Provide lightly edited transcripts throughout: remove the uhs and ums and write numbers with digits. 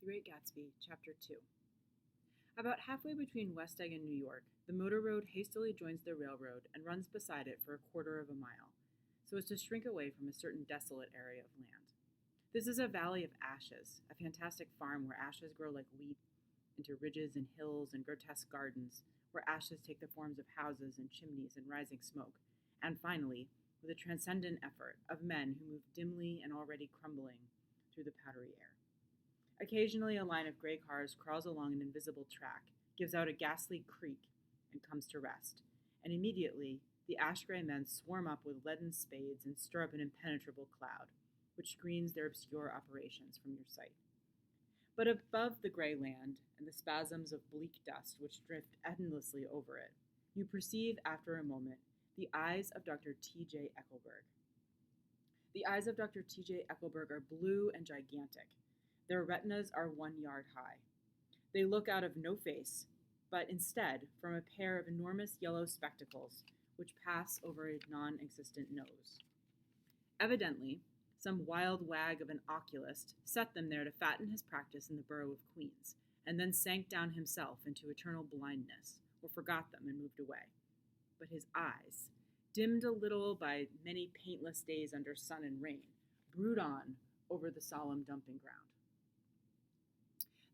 The Great Gatsby, Chapter 2. About halfway between West Egg and New York, the motor road hastily joins the railroad and runs beside it for a quarter of a mile, so as to shrink away from a certain desolate area of land. This is a valley of ashes, a fantastic farm where ashes grow like wheat into ridges and hills and grotesque gardens, where ashes take the forms of houses and chimneys and rising smoke, and finally, with a transcendent effort, of men who move dimly and already crumbling through the powdery air. Occasionally, a line of gray cars crawls along an invisible track, gives out a ghastly creak, and comes to rest. And immediately, the ash-gray men swarm up with leaden spades and stir up an impenetrable cloud, which screens their obscure operations from your sight. But above the gray land and the spasms of bleak dust which drift endlessly over it, you perceive, after a moment, the eyes of Dr. T.J. Eckelberg. The eyes of Dr. T.J. Eckelberg are blue and gigantic. Their retinas are 1 yard high. They look out of no face, but instead from a pair of enormous yellow spectacles which pass over a non-existent nose. Evidently, some wild wag of an oculist set them there to fatten his practice in the borough of Queens, and then sank down himself into eternal blindness, or forgot them and moved away. But his eyes, dimmed a little by many paintless days under sun and rain, brood on over the solemn dumping ground.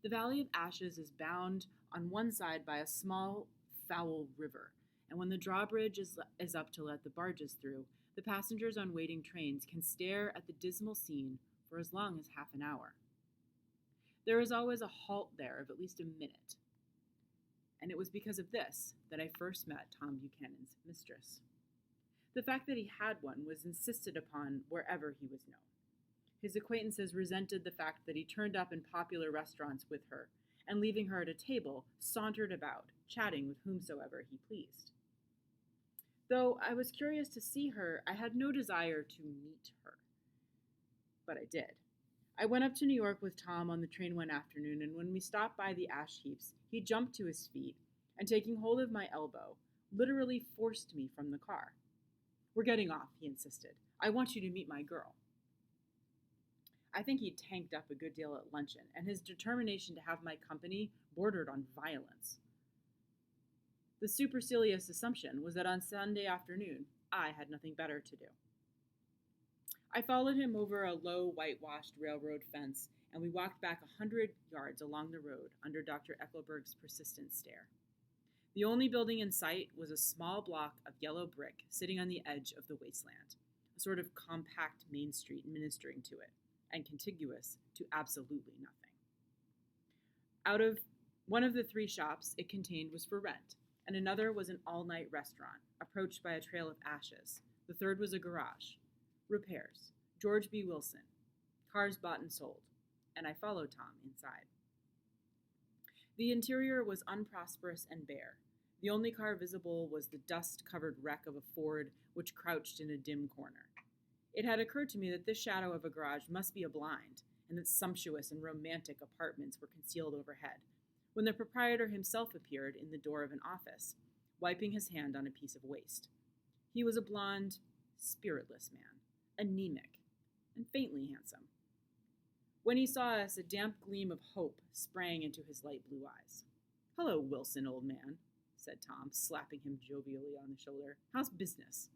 The Valley of Ashes is bound on one side by a small, foul river, and when the drawbridge is up to let the barges through, the passengers on waiting trains can stare at the dismal scene for as long as half an hour. There is always a halt there of at least a minute, and it was because of this that I first met Tom Buchanan's mistress. The fact that he had one was insisted upon wherever he was known. His acquaintances resented the fact that he turned up in popular restaurants with her, and leaving her at a table, sauntered about, chatting with whomsoever he pleased. Though I was curious to see her, I had no desire to meet her. But I did. I went up to New York with Tom on the train one afternoon, and when we stopped by the ash heaps, he jumped to his feet, and taking hold of my elbow, literally forced me from the car. "We're getting off," he insisted. "I want you to meet my girl." I think he tanked up a good deal at luncheon, and his determination to have my company bordered on violence. The supercilious assumption was that on Sunday afternoon, I had nothing better to do. I followed him over a low, whitewashed railroad fence, and we walked back 100 yards along the road under Dr. Eckelberg's persistent stare. The only building in sight was a small block of yellow brick sitting on the edge of the wasteland, a sort of compact main street ministering to it, and contiguous to absolutely nothing. Out of one of the 3 shops it contained was for rent, and another was an all-night restaurant, approached by a trail of ashes. The third was a garage. Repairs. George B. Wilson. Cars bought and sold. And I followed Tom inside. The interior was unprosperous and bare. The only car visible was the dust-covered wreck of a Ford which crouched in a dim corner. It had occurred to me that this shadow of a garage must be a blind, and that sumptuous and romantic apartments were concealed overhead, when the proprietor himself appeared in the door of an office, wiping his hand on a piece of waste. He was a blond, spiritless man, anemic, and faintly handsome. When he saw us, a damp gleam of hope sprang into his light blue eyes. "Hello, Wilson, old man," said Tom, slapping him jovially on the shoulder. "How's business?"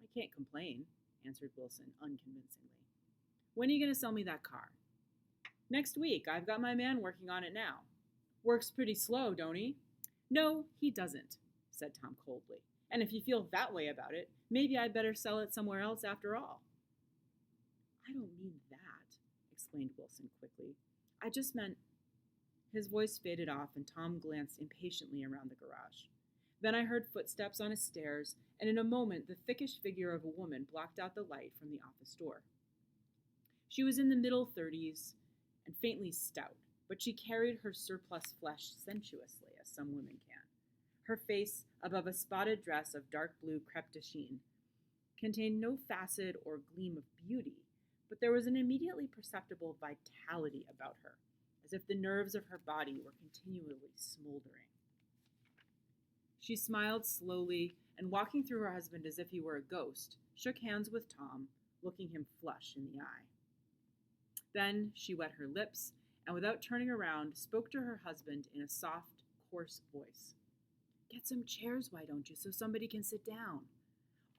"I can't complain," answered Wilson unconvincingly. "When are you going to sell me that car?" "Next week. I've got my man working on it now." "Works pretty slow, don't he?" "No, he doesn't," said Tom coldly. "And if you feel that way about it, maybe I'd better sell it somewhere else after all." "I don't mean that," explained Wilson quickly. "I just meant—" His voice faded off, and Tom glanced impatiently around the garage. Then I heard footsteps on his stairs, and in a moment the thickish figure of a woman blocked out the light from the office door. She was in the middle 30s and faintly stout, but she carried her surplus flesh sensuously, as some women can. Her face, above a spotted dress of dark blue crêpe de chine, contained no facet or gleam of beauty, but there was an immediately perceptible vitality about her, as if the nerves of her body were continually smoldering. She smiled slowly, and walking through her husband as if he were a ghost, shook hands with Tom, looking him flush in the eye. Then she wet her lips, and without turning around, spoke to her husband in a soft, coarse voice. "Get some chairs, why don't you, so somebody can sit down?"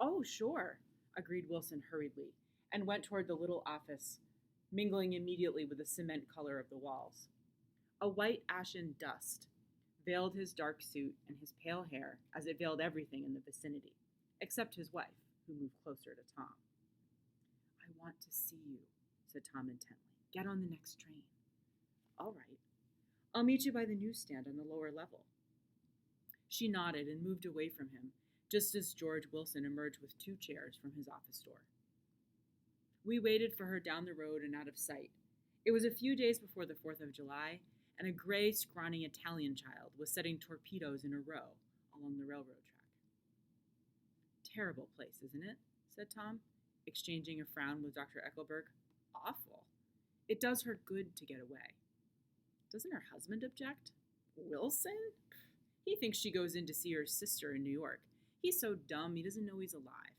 "Oh, sure," agreed Wilson hurriedly, and went toward the little office, mingling immediately with the cement color of the walls. A white ashen dust veiled his dark suit and his pale hair as it veiled everything in the vicinity, except his wife, who moved closer to Tom. "I want to see you," said Tom intently. "Get on the next train." "All right. I'll meet you by the newsstand on the lower level." She nodded and moved away from him, just as George Wilson emerged with 2 chairs from his office door. We waited for her down the road and out of sight. It was a few days before the 4th of July, and a gray, scrawny Italian child was setting torpedoes in a row along the railroad track. "Terrible place, isn't it?" said Tom, exchanging a frown with Dr. Eckelberg. "Awful. It does her good to get away." "Doesn't her husband object?" "Wilson? He thinks she goes in to see her sister in New York. He's so dumb he doesn't know he's alive."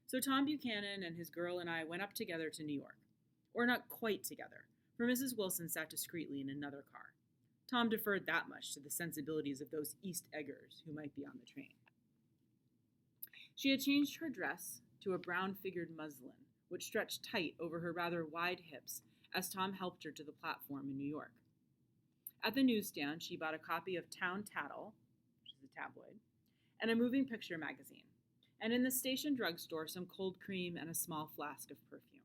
So Tom Buchanan and his girl and I went up together to New York. Or not quite together, for Mrs. Wilson sat discreetly in another car. Tom deferred that much to the sensibilities of those East Eggers who might be on the train. She had changed her dress to a brown-figured muslin, which stretched tight over her rather wide hips as Tom helped her to the platform in New York. At the newsstand, she bought a copy of Town Tattle, which is a tabloid, and a moving picture magazine, and in the station drugstore some cold cream and a small flask of perfume.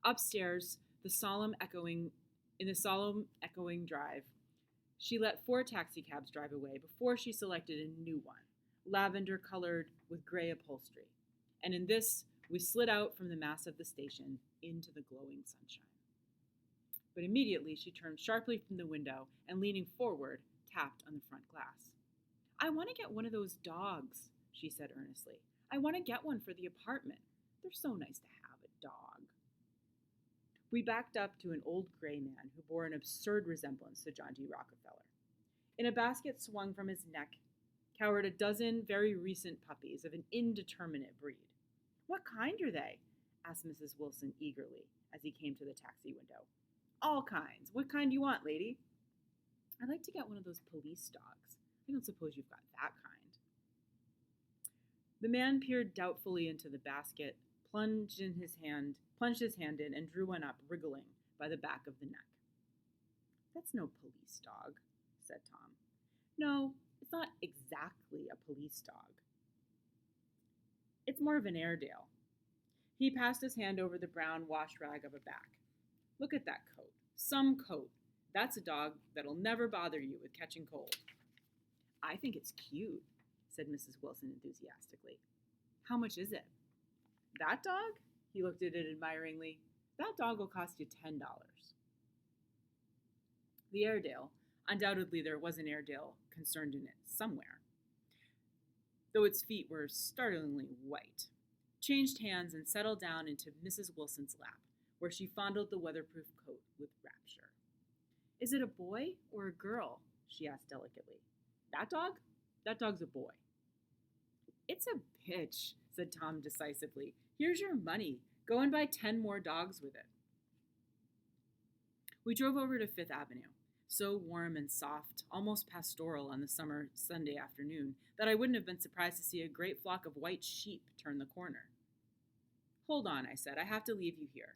Upstairs, in the solemn echoing drive, she let 4 taxicabs drive away before she selected a new one, lavender-colored with gray upholstery, and in this we slid out from the mass of the station into the glowing sunshine. But immediately she turned sharply from the window and, leaning forward, tapped on the front glass. "I want to get one of those dogs," she said earnestly. "I want to get one for the apartment. They're so nice to have a dog." We backed up to an old gray man who bore an absurd resemblance to John D. Rockefeller. In a basket swung from his neck cowered a dozen very recent puppies of an indeterminate breed. "What kind are they?" asked Mrs. Wilson eagerly as he came to the taxi window. "All kinds. What kind do you want, lady?" "I'd like to get one of those police dogs. I don't suppose you've got that kind." The man peered doubtfully into the basket, plunged his hand in, and drew one up, wriggling by the back of the neck. "That's no police dog," said Tom. "No, it's not exactly a police dog. It's more of an Airedale." He passed his hand over the brown wash rag of a back. "Look at that coat. Some coat. That's a dog that'll never bother you with catching cold." "I think it's cute," said Mrs. Wilson enthusiastically. "How much is it?" "That dog?" He looked at it admiringly. "That dog will cost you $10. The Airedale, undoubtedly there was an Airedale concerned in it somewhere, though its feet were startlingly white, changed hands and settled down into Mrs. Wilson's lap, where she fondled the weatherproof coat with rapture. "Is it a boy or a girl?" she asked delicately. "That dog? That dog's a boy." "It's a bitch," said Tom decisively. "Here's your money. Go and buy 10 more dogs with it." We drove over to Fifth Avenue, so warm and soft, almost pastoral on the summer Sunday afternoon, that I wouldn't have been surprised to see a great flock of white sheep turn the corner. "Hold on," I said. "I have to leave you here."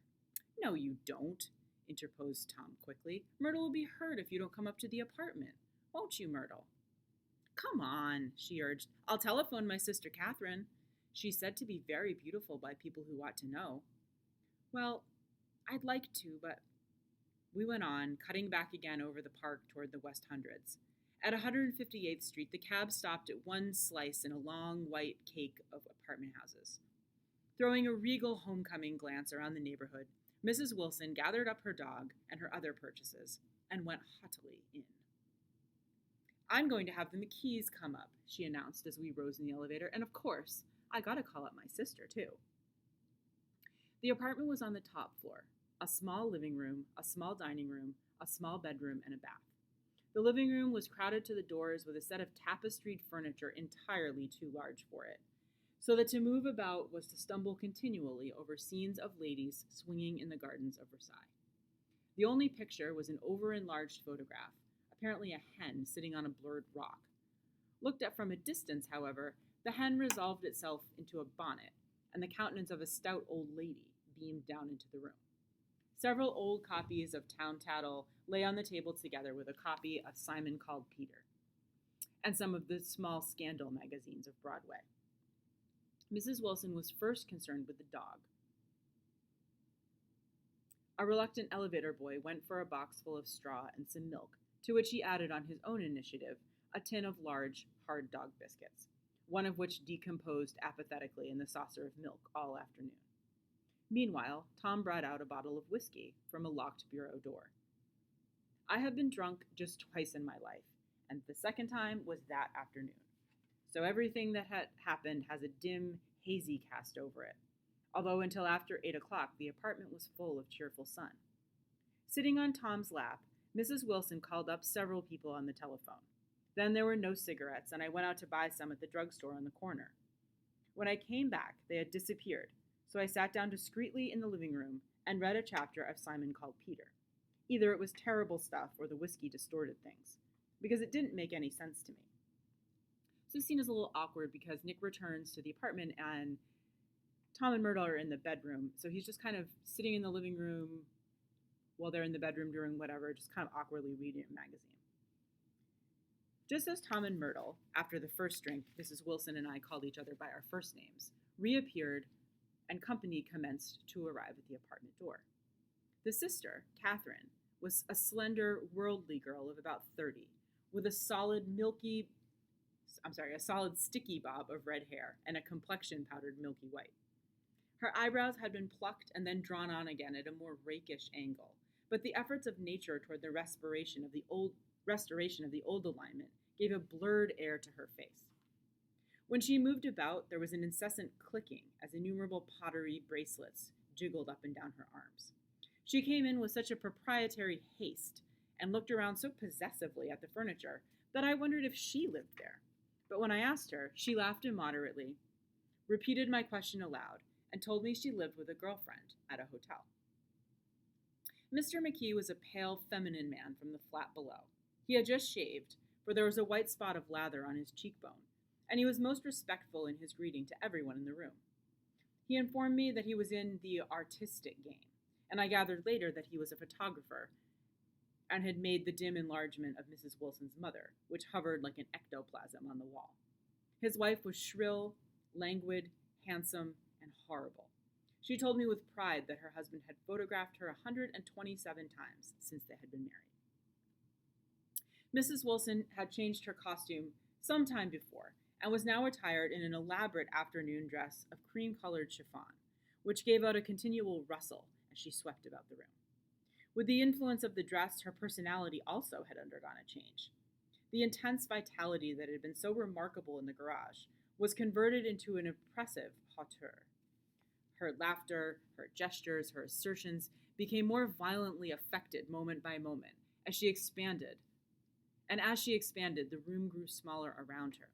"No, you don't," interposed Tom quickly. "Myrtle will be hurt if you don't come up to the apartment. Won't you, Myrtle?" "Come on," she urged. "I'll telephone my sister Catherine. She's said to be very beautiful by people who ought to know." "Well, I'd like to, but—" We went on, cutting back again over the park toward the West Hundreds. At 158th Street, the cab stopped at one slice in a long white cake of apartment houses. Throwing a regal homecoming glance around the neighborhood, Mrs. Wilson gathered up her dog and her other purchases and went haughtily in. "I'm going to have the McKees come up," she announced as we rose in the elevator, "and of course, I gotta call up my sister, too." The apartment was on the top floor. A small living room, a small dining room, a small bedroom, and a bath. The living room was crowded to the doors with a set of tapestried furniture entirely too large for it, so that to move about was to stumble continually over scenes of ladies swinging in the gardens of Versailles. The only picture was an over-enlarged photograph, apparently a hen sitting on a blurred rock. Looked at from a distance, however, the hen resolved itself into a bonnet, and the countenance of a stout old lady beamed down into the room. Several old copies of Town Tattle lay on the table together with a copy of Simon Called Peter, and some of the small scandal magazines of Broadway. Mrs. Wilson was first concerned with the dog. A reluctant elevator boy went for a box full of straw and some milk, to which he added on his own initiative a tin of large, hard dog biscuits, one of which decomposed apathetically in the saucer of milk all afternoon. Meanwhile, Tom brought out a bottle of whiskey from a locked bureau door. I have been drunk just twice in my life, and the second time was that afternoon. So everything that had happened has a dim, hazy cast over it, although until after 8 o'clock the apartment was full of cheerful sun. Sitting on Tom's lap, Mrs. Wilson called up several people on the telephone. Then there were no cigarettes, and I went out to buy some at the drugstore on the corner. When I came back, they had disappeared, so I sat down discreetly in the living room and read a chapter of Simon Called Peter. Either it was terrible stuff or the whiskey distorted things, because it didn't make any sense to me. So the scene is a little awkward because Nick returns to the apartment and Tom and Myrtle are in the bedroom, so he's just kind of sitting in the living room while they're in the bedroom doing whatever, just kind of awkwardly reading a magazine. Just as Tom and Myrtle, after the first drink, Mrs. Wilson and I called each other by our first names, reappeared and company commenced to arrive at the apartment door. The sister, Catherine, was a slender, worldly girl of about 30, with a solid sticky bob of red hair and a complexion powdered milky white. Her eyebrows had been plucked and then drawn on again at a more rakish angle, but the efforts of nature toward the restoration of the old alignment gave a blurred air to her face. When she moved about, there was an incessant clicking as innumerable pottery bracelets jiggled up and down her arms. She came in with such a proprietary haste and looked around so possessively at the furniture that I wondered if she lived there. But when I asked her, she laughed immoderately, repeated my question aloud, and told me she lived with a girlfriend at a hotel. Mr. McKee was a pale, feminine man from the flat below. He had just shaved, for there was a white spot of lather on his cheekbone, and he was most respectful in his greeting to everyone in the room. He informed me that he was in the artistic game, and I gathered later that he was a photographer and had made the dim enlargement of Mrs. Wilson's mother, which hovered like an ectoplasm on the wall. His wife was shrill, languid, handsome, and horrible. She told me with pride that her husband had photographed her 127 times since they had been married. Mrs. Wilson had changed her costume some time before and was now attired in an elaborate afternoon dress of cream-colored chiffon, which gave out a continual rustle as she swept about the room. With the influence of the dress, her personality also had undergone a change. The intense vitality that had been so remarkable in the garage was converted into an impressive hauteur. Her laughter, her gestures, her assertions became more violently affected moment by moment as she expanded. And as she expanded, the room grew smaller around her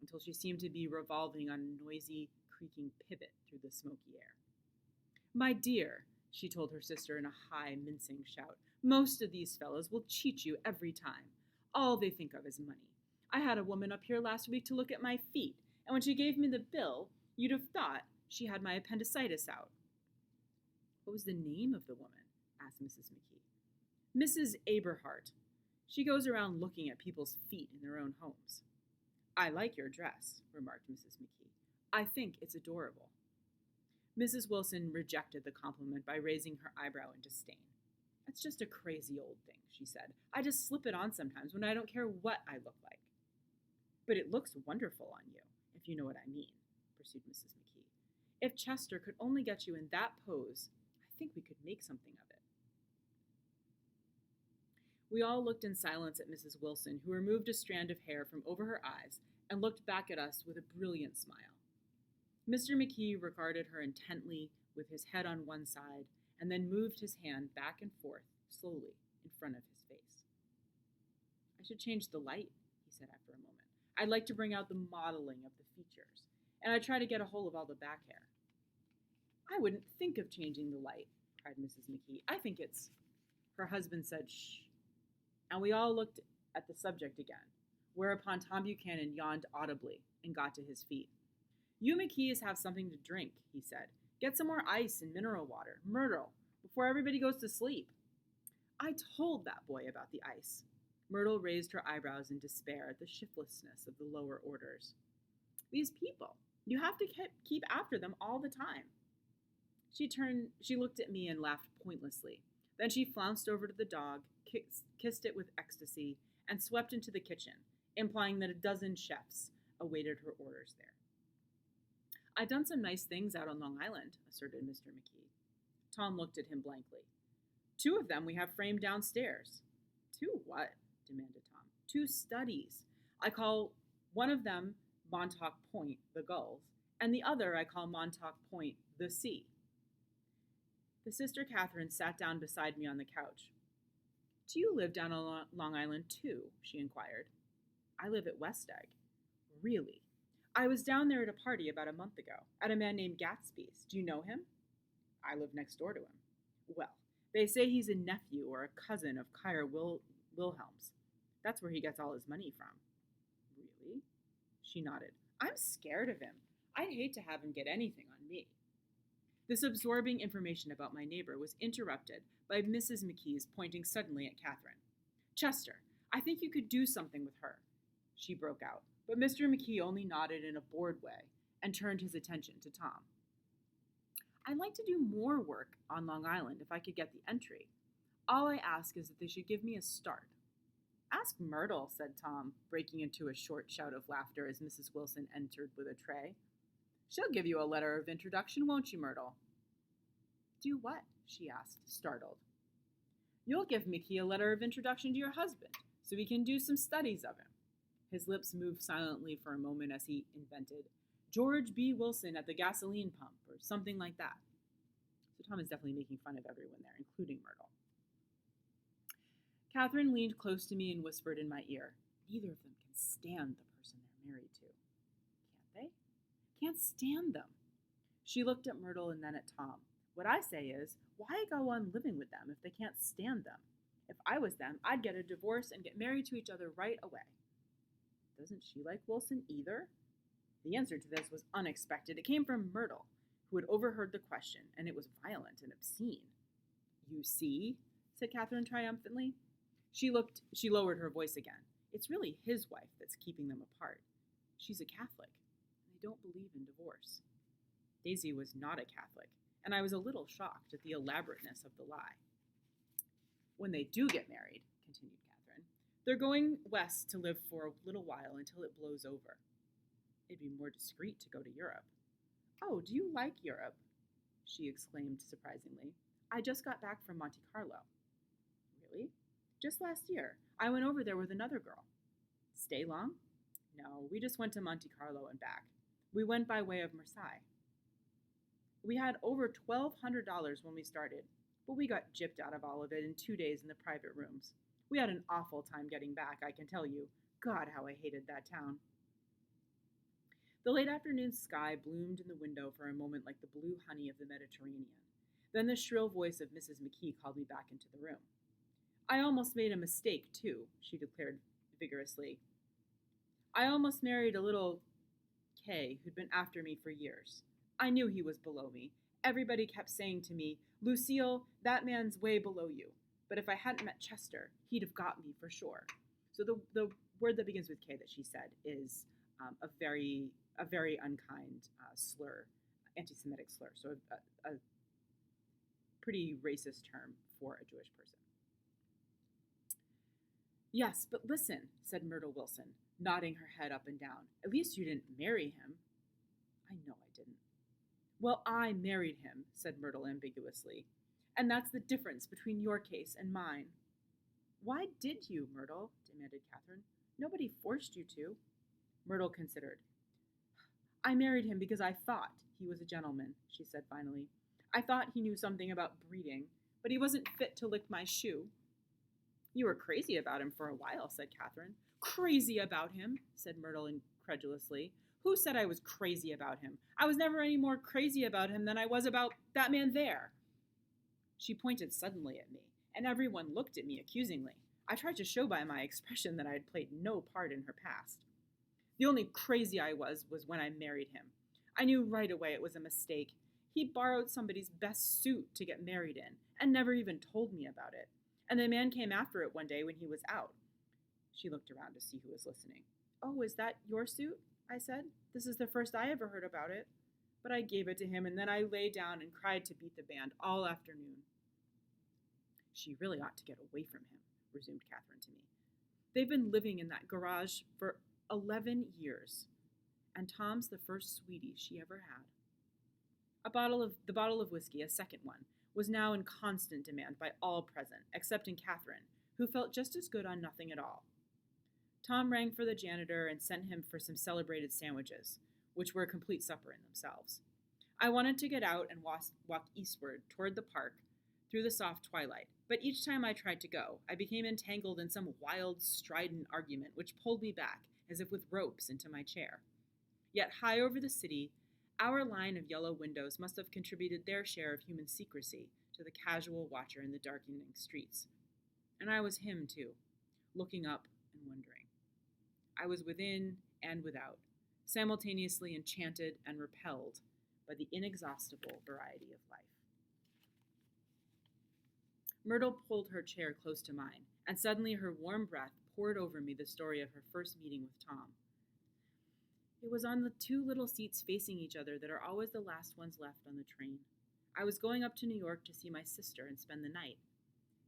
until she seemed to be revolving on a noisy, creaking pivot through the smoky air. "My dear," she told her sister in a high, mincing shout, "most of these fellows will cheat you every time. All they think of is money. I had a woman up here last week to look at my feet, and when she gave me the bill, you'd have thought she had my appendicitis out." "What was the name of the woman?" asked Mrs. McKee. "Mrs. Aberhart. She goes around looking at people's feet in their own homes." "I like your dress," remarked Mrs. McKee. "I think it's adorable." Mrs. Wilson rejected the compliment by raising her eyebrow in disdain. "That's just a crazy old thing," she said. "I just slip it on sometimes when I don't care what I look like." "But it looks wonderful on you, if you know what I mean," pursued Mrs. McKee. "If Chester could only get you in that pose, I think we could make something of it." We all looked in silence at Mrs. Wilson, who removed a strand of hair from over her eyes and looked back at us with a brilliant smile. Mr. McKee regarded her intently with his head on one side and then moved his hand back and forth slowly in front of his face. "I should change the light," he said after a moment. "I'd like to bring out the modeling of the features, and I'd try to get a hold of all the back hair." "I wouldn't think of changing the light," cried Mrs. McKee. "I think it's Her husband said, "Shh," and we all looked at the subject again, whereupon Tom Buchanan yawned audibly and got to his feet. "You McKees have something to drink," he said. "Get some more ice and mineral water, Myrtle, before everybody goes to sleep." "I told that boy about the ice." Myrtle raised her eyebrows in despair at the shiftlessness of the lower orders. "These people, you have to keep after them all the time." She looked at me and laughed pointlessly. Then she flounced over to the dog, kissed it with ecstasy, and swept into the kitchen, implying that a dozen chefs awaited her orders there. "I've done some nice things out on Long Island," asserted Mr. McKee. Tom looked at him blankly. "Two of them we have framed downstairs." "Two what?" demanded Tom. "Two studies. I call one of them Montauk Point, the gulls, and the other I call Montauk Point, the sea." The Sister Catherine sat down beside me on the couch. "Do you live down on Long Island, too?" she inquired. "I live at West Egg." "Really? I was down there at a party about a month ago, at a man named Gatsby's. Do you know him?" "I live next door to him." "Well, they say he's a nephew or a cousin of Kaiser Wilhelm's. That's where he gets all his money from." "Really?" She nodded. "I'm scared of him. I'd hate to have him get anything on me." This absorbing information about my neighbor was interrupted by Mrs. McKee's pointing suddenly at Catherine. "Chester, I think you could do something with her," she broke out, but Mr. McKee only nodded in a bored way and turned his attention to Tom. "I'd like to do more work on Long Island if I could get the entry. All I ask is that they should give me a start." "Ask Myrtle," said Tom, breaking into a short shout of laughter as Mrs. Wilson entered with a tray. "She'll give you a letter of introduction, won't you, Myrtle?" "Do what?" she asked, startled. "You'll give McKee a letter of introduction to your husband, so he can do some studies of him." His lips moved silently for a moment as he invented George B. Wilson at the gasoline pump, or something like that. So Tom is definitely making fun of everyone there, including Myrtle. Catherine leaned close to me and whispered in my ear, "Neither of them can stand the person they're married to." "Can't they?" "Can't stand them." She looked at Myrtle and then at Tom. "What I say is, why go on living with them if they can't stand them? If I was them, I'd get a divorce and get married to each other right away." "Doesn't she like Wilson either?" The answer to this was unexpected. It came from Myrtle, who had overheard the question, and it was violent and obscene. "You see," said Catherine triumphantly. She lowered her voice again. "It's really his wife that's keeping them apart. She's a Catholic, and they don't believe in divorce." Daisy was not a Catholic, and I was a little shocked at the elaborateness of the lie. "When they do get married," continued Catherine, "they're going west to live for a little while until it blows over. It'd be more discreet to go to Europe." "Oh, do you like Europe?" she exclaimed surprisingly. "I just got back from Monte Carlo." "Really?" "Just last year. I went over there with another girl." "Stay long?" "No, we just went to Monte Carlo and back. We went by way of Marseille. We had over $1,200 when we started, but we got gypped out of all of it in 2 days in the private rooms. We had an awful time getting back, I can tell you. God, how I hated that town." The late afternoon sky bloomed in the window for a moment like the blue honey of the Mediterranean. Then the shrill voice of Mrs. McKee called me back into the room. "I almost made a mistake, too," she declared vigorously. "I almost married a little K who'd been after me for years. I knew he was below me. Everybody kept saying to me, 'Lucille, that man's way below you.' But if I hadn't met Chester, he'd have got me for sure." So the word that begins with K that she said is a very unkind slur, anti-Semitic slur. So a pretty racist term for a Jewish person. "Yes, but listen," said Myrtle Wilson, nodding her head up and down. "At least you didn't marry him." "I know I didn't." "Well, I married him," said Myrtle ambiguously. "And that's the difference between your case and mine." "Why did you, Myrtle?" demanded Catherine. "Nobody forced you to." Myrtle considered. "I married him because I thought he was a gentleman," she said finally. "I thought he knew something about breeding, but he wasn't fit to lick my shoe." "You were crazy about him for a while," said Catherine. "Crazy about him?" said Myrtle incredulously. "Who said I was crazy about him? I was never any more crazy about him than I was about that man there." She pointed suddenly at me, and everyone looked at me accusingly. I tried to show by my expression that I had played no part in her past. The only crazy I was when I married him. I knew right away it was a mistake. He borrowed somebody's best suit to get married in, and never even told me about it. And the man came after it one day when he was out. She looked around to see who was listening. "Oh, is that your suit?" I said. "This is the first I ever heard about it." But I gave it to him, and then I lay down and cried to beat the band all afternoon. "She really ought to get away from him," resumed Catherine to me. "They've been living in that garage for 11 years, and Tom's the first sweetie she ever had." The bottle of whiskey, a second one, was now in constant demand by all present, excepting Catherine, who felt just as good on nothing at all. Tom rang for the janitor and sent him for some celebrated sandwiches, which were a complete supper in themselves. I wanted to get out and walk eastward toward the park through the soft twilight, but each time I tried to go, I became entangled in some wild, strident argument which pulled me back, as if with ropes, into my chair. Yet high over the city, our line of yellow windows must have contributed their share of human secrecy to the casual watcher in the darkening streets. And I was him, too, looking up and wondering. I was within and without, simultaneously enchanted and repelled by the inexhaustible variety of life. Myrtle pulled her chair close to mine, and suddenly her warm breath poured over me the story of her first meeting with Tom. It was on the two little seats facing each other that are always the last ones left on the train. I was going up to New York to see my sister and spend the night.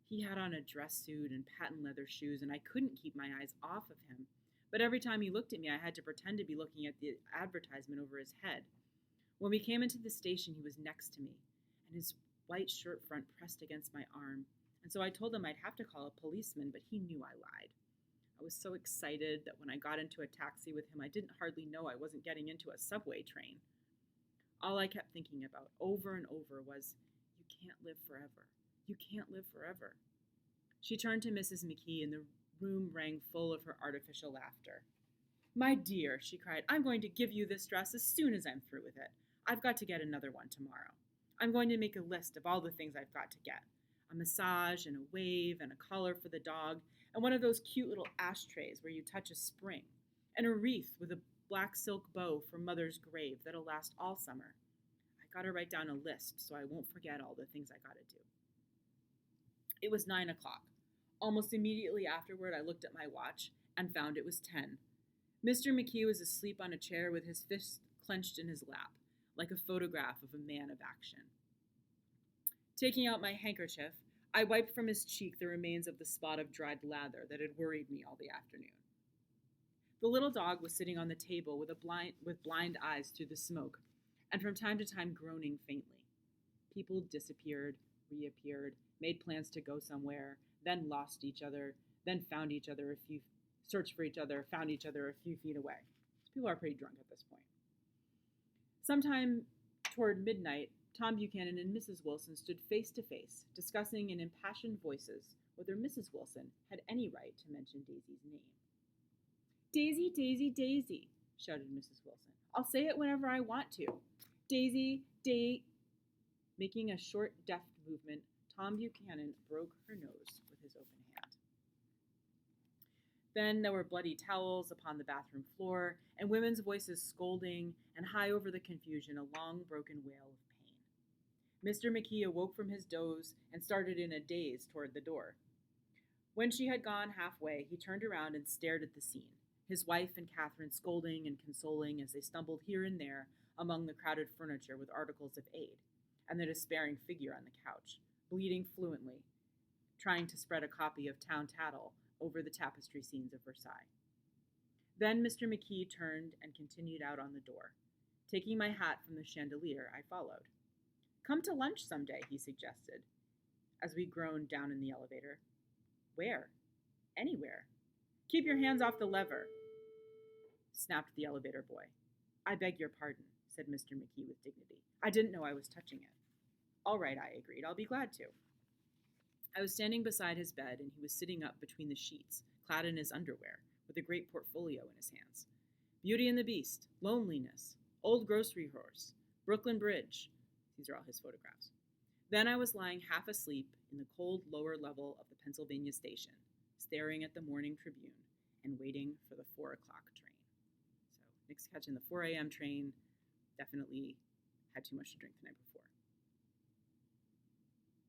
He had on a dress suit and patent leather shoes, and I couldn't keep my eyes off of him. But every time he looked at me, I had to pretend to be looking at the advertisement over his head. When we came into the station, he was next to me, and his white shirt front pressed against my arm, and so I told him I'd have to call a policeman, but he knew I lied. I was so excited that when I got into a taxi with him, I didn't hardly know I wasn't getting into a subway train. All I kept thinking about over and over was, "You can't live forever. You can't live forever." She turned to Mrs. McKee, and the room rang full of her artificial laughter. "My dear," she cried, "I'm going to give you this dress as soon as I'm through with it. I've got to get another one tomorrow. I'm going to make a list of all the things I've got to get. A massage and a wave and a collar for the dog and one of those cute little ashtrays where you touch a spring and a wreath with a black silk bow for Mother's grave that'll last all summer. I gotta write down a list so I won't forget all the things I gotta do." It was 9 o'clock. Almost immediately afterward, I looked at my watch and found it was 10. Mr. McKee was asleep on a chair with his fists clenched in his lap, like a photograph of a man of action. Taking out my handkerchief, I wiped from his cheek the remains of the spot of dried lather that had worried me all the afternoon. The little dog was sitting on the table with blind eyes through the smoke, and from time to time groaning faintly. People disappeared, reappeared, made plans to go somewhere, then lost each other, then found each other searched for each other, found each other a few feet away. People are pretty drunk at this point. Sometime toward midnight, Tom Buchanan and Mrs. Wilson stood face to face, discussing in impassioned voices whether Mrs. Wilson had any right to mention Daisy's name. "Daisy, Daisy, Daisy," shouted Mrs. Wilson. "I'll say it whenever I want to. Daisy, Making a short, deft movement, Tom Buchanan broke her nose with his open hand. Then there were bloody towels upon the bathroom floor, and women's voices scolding, and high over the confusion a long, broken wail of pain. Mr. McKee awoke from his doze and started in a daze toward the door. When she had gone halfway, he turned around and stared at the scene, his wife and Catherine scolding and consoling as they stumbled here and there among the crowded furniture with articles of aid, and the despairing figure on the couch, bleeding fluently, trying to spread a copy of Town Tattle over the tapestry scenes of Versailles. Then Mr. McKee turned and continued out on the door. Taking my hat from the chandelier, I followed. "Come to lunch someday," he suggested, as we groaned down in the elevator. "Where?" "Anywhere." "Keep your hands off the lever," snapped the elevator boy. "I beg your pardon," said Mr. McKee with dignity. "I didn't know I was touching it." "All right," I agreed. "I'll be glad to." I was standing beside his bed, and he was sitting up between the sheets, clad in his underwear, with a great portfolio in his hands. Beauty and the Beast, Loneliness, Old Grocery Horse, Brooklyn Bridge. These are all his photographs. Then I was lying half asleep in the cold lower level of the Pennsylvania station, staring at the morning Tribune and waiting for the 4 o'clock train. So Nick's catching the 4 a.m. train, definitely had too much to drink the night before.